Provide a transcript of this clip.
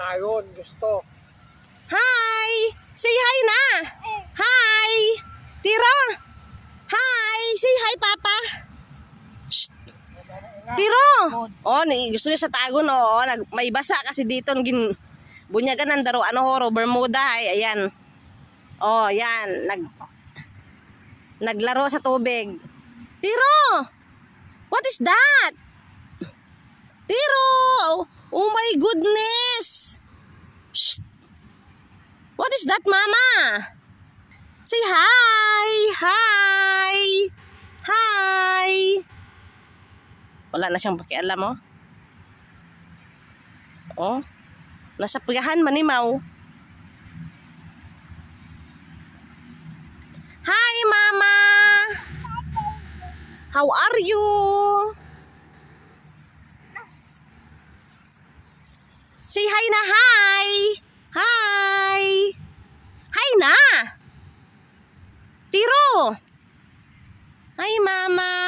Ayun, gusto. Hi! Say hi na! Hi! Tiro! Hi! Say hi, Papa! Shh. Tiro! Oh, gusto niya sa tagon, oh. May basa kasi dito. Bunyagan ng daro. Ano, horo? Bermuda. Ay, ayan. Oh, yan. Naglaro sa tubig. Tiro! What is that? Tiro! Oh my goodness! Shh. What is that, Mama? Say hi! Hi! Hi! Wala na siyang pakialam, oh. Oh. Nasa puyahan, manimaw. Hi, Mama! How are you? Say hi na, hi! Hi! Hi na! Tiro! Hi, Mama!